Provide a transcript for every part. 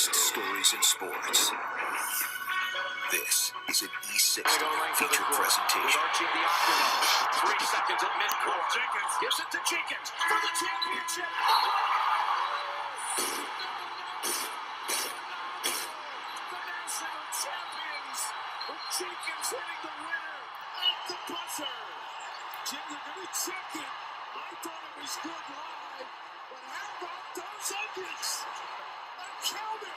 best stories in sports. This is an E60 feature presentation. Archie Diacono, 3 seconds at midcourt. Jenkins gives it to Jenkins for the championship. The national champions. Jenkins hitting the winner at the buzzer. Jim, they're going to check it. I thought it was good live, but how about those onions? A counter.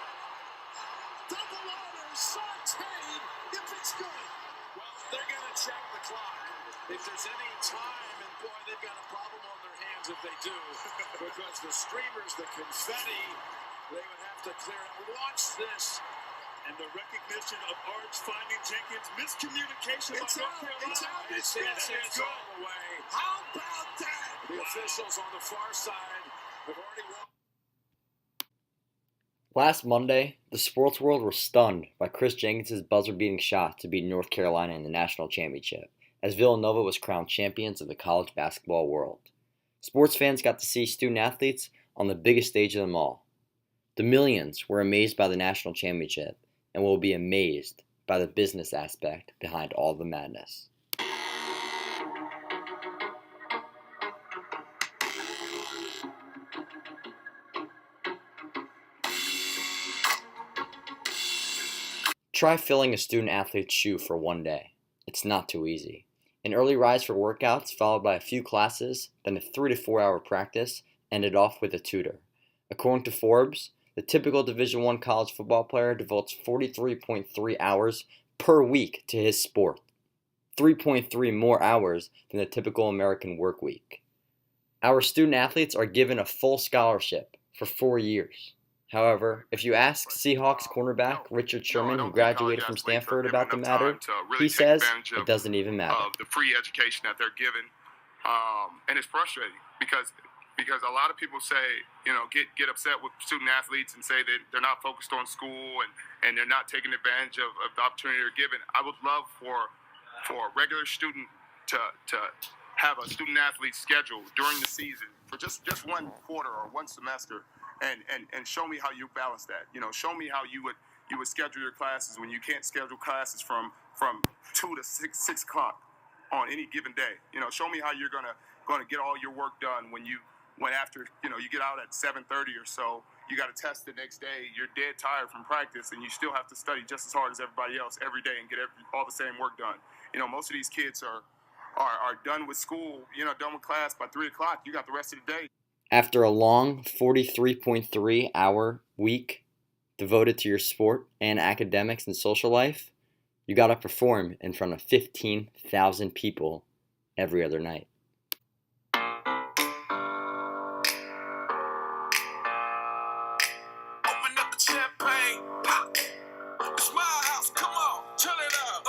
Double honor, sauteed, if it's good. Well, they're going to check the clock. If there's any time, and boy, they've got a problem on their hands if they do. Because the streamers, the confetti, they would have to clear it. Watch this. And the recognition of Arch finding Jenkins. Miscommunication by North Carolina. It's all the way. How about that? The officials on the far side have already walked. Last Monday, the sports world were stunned by Kris Jenkins' buzzer-beating shot to beat North Carolina in the national championship, as Villanova was crowned champions of the college basketball world. Sports fans got to see student-athletes on the biggest stage of them all. The millions were amazed by the national championship and will be amazed by the business aspect behind all the madness. Try filling a student-athlete's shoe for one day. It's not too easy. An early rise for workouts followed by a few classes, then a 3 to 4 hour practice, ended off with a tutor. According to Forbes, the typical Division I college football player devotes 43.3 hours per week to his sport, 3.3 more hours than the typical American work week. Our student-athletes are given a full scholarship for 4 years. However, if you ask Seahawks cornerback Richard Sherman, who graduated from Stanford, about the matter, he says it doesn't even matter. Of the free education that they're given, and it's frustrating because a lot of people say, get upset with student athletes and say that they're not focused on school and they're not taking advantage of the opportunity they're given. I would love for a regular student to have a student athlete schedule during the season for just one quarter or one semester. And show me how you balance that. Show me how you would schedule your classes when you can't schedule classes from 2 to 6 o'clock on any given day. Show me how you're gonna get all your work done when after you get out at 7:30 or so. You got to test the next day. You're dead tired from practice, and you still have to study just as hard as everybody else every day and get all the same work done. Most of these kids are done with school. Done with class by 3 o'clock. You got the rest of the day. After a long 43.3 hour week devoted to your sport and academics and social life, you gotta perform in front of 15,000 people every other night. Open up the champagne, pop. It's my house, come on, turn it up.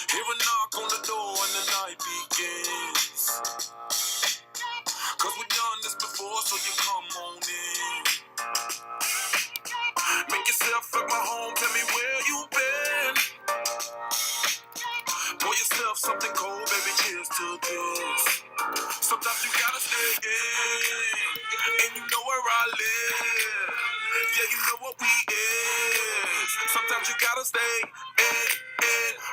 Hear a knock on the door and the night begins. Cause we've done this before, so you come on in. Make yourself at my home, tell me where you been. Pour yourself something cold, baby, cheers to this. Sometimes you gotta stay in, and you know where I live. Yeah, you know what we is. Sometimes you gotta stay in.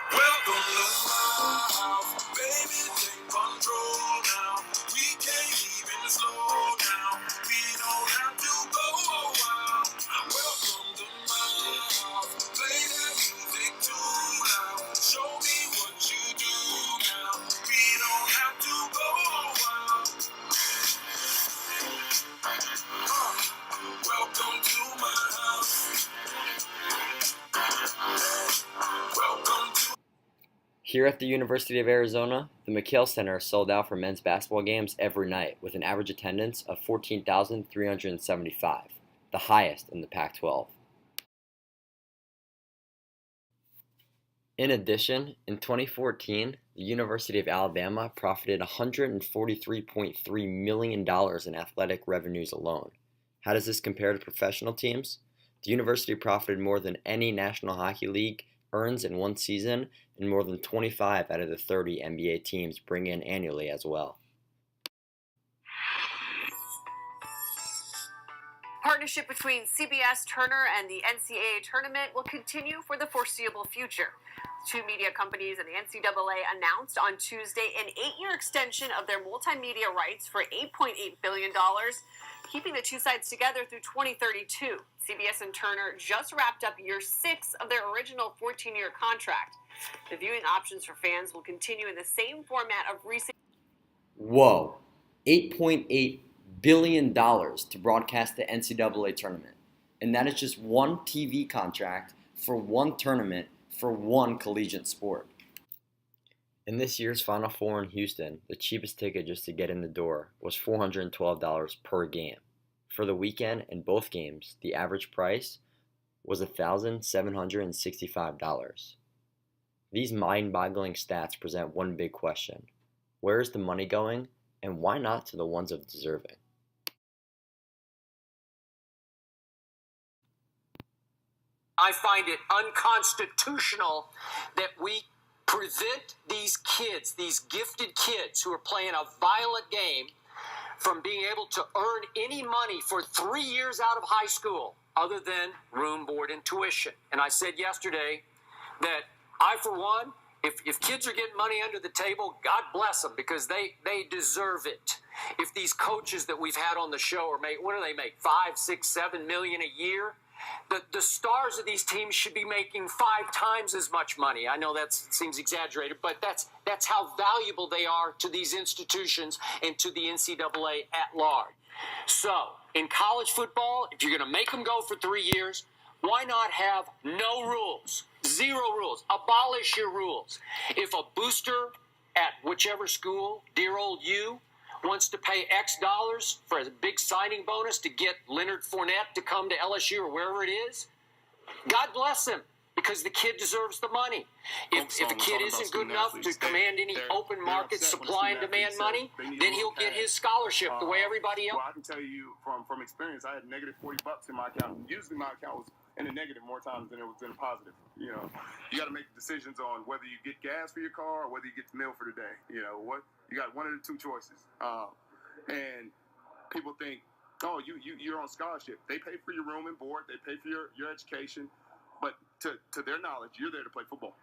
Welcome to my house, baby, take control now. We can't even slow down. We don't have to go a while. Welcome to my house. Play that music too loud. Show me what you do now. We don't have to go a while. Welcome to my house. Welcome to. Here at the University of Arizona, the McKale Center is sold out for men's basketball games every night with an average attendance of 14,375, the highest in the Pac-12. In addition, in 2014, the University of Alabama profited $143.3 million in athletic revenues alone. How does this compare to professional teams? The university profited more than any National Hockey League earns in one season, and more than 25 out of the 30 NBA teams bring in annually as well. Partnership between CBS, Turner, and the NCAA tournament will continue for the foreseeable future. Two media companies and the NCAA announced on Tuesday an 8-year extension of their multimedia rights for $8.8 billion, keeping the two sides together through 2032. CBS and Turner just wrapped up year 6 of their original 14-year contract. The viewing options for fans will continue in the same format of recent. Whoa, $8.8 billion to broadcast the NCAA tournament. And that is just one TV contract for one tournament for one collegiate sport. In this year's Final Four in Houston, the cheapest ticket just to get in the door was $412 per game. For the weekend in both games, the average price was $1,765. These mind-boggling stats present one big question. Where is the money going, and why not to the ones of deserving? I find it unconstitutional that we prevent these kids, these gifted kids who are playing a violent game, from being able to earn any money for 3 years out of high school other than room, board, and tuition. And I said yesterday that I, for one, if kids are getting money under the table, God bless them, because they deserve it. If these coaches that we've had on the show are what do they make, 5, 6, 7 million a year? The stars of these teams should be making 5 times as much money. I know that seems exaggerated, but that's how valuable they are to these institutions and to the NCAA at large. So, in college football, if you're going to make them go for 3 years, why not have no rules? 0 rules. Abolish your rules. If a booster at whichever school, dear old you, wants to pay X dollars for a big signing bonus to get Leonard Fournette to come to LSU or wherever it is, God bless him, because the kid deserves the money. If a kid isn't good enough to command any open market supply and demand money, then he'll get his scholarship the way everybody else. Well, I can tell you from experience, I had negative $40 in my account. Usually my account was in the negative more times than it was in the positive. You know, you got to make decisions on whether you get gas for your car or whether you get the meal for the day. You know what? You got one of the two choices. And people think, oh, you're on scholarship. They pay for your room and board. They pay for your education. But to their knowledge, you're there to play football.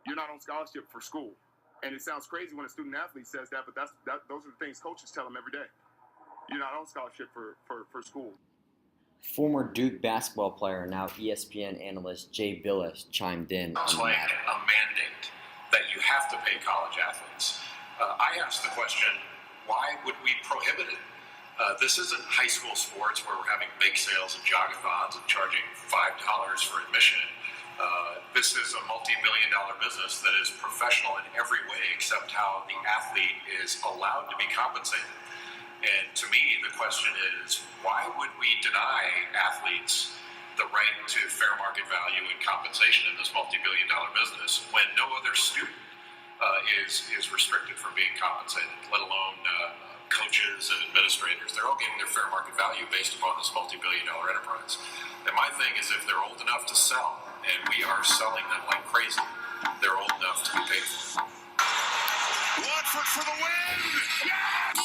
You're not on scholarship for school. And it sounds crazy when a student athlete says that, but those are the things coaches tell them every day. You're not on scholarship for school. Former Duke basketball player, now ESPN analyst Jay Billis chimed in It's on like that. a mandate that you have to pay college athletes. I asked the question, why would we prohibit it? This isn't high school sports where we're having big sales and jogathons and charging $5 for admission. This is a multi-million-dollar business that is professional in every way except how the athlete is allowed to be compensated. And to me, the question is, why would we deny athletes the right to fair market value and compensation in this multi-billion-dollar business when no other student is restricted from being compensated, let alone coaches and administrators? They're all getting their fair market value based upon this multi-billion-dollar enterprise. And my thing is, if they're old enough to sell, and we are selling them like crazy, they're old enough to be paid for. Watford for the win! Yeah!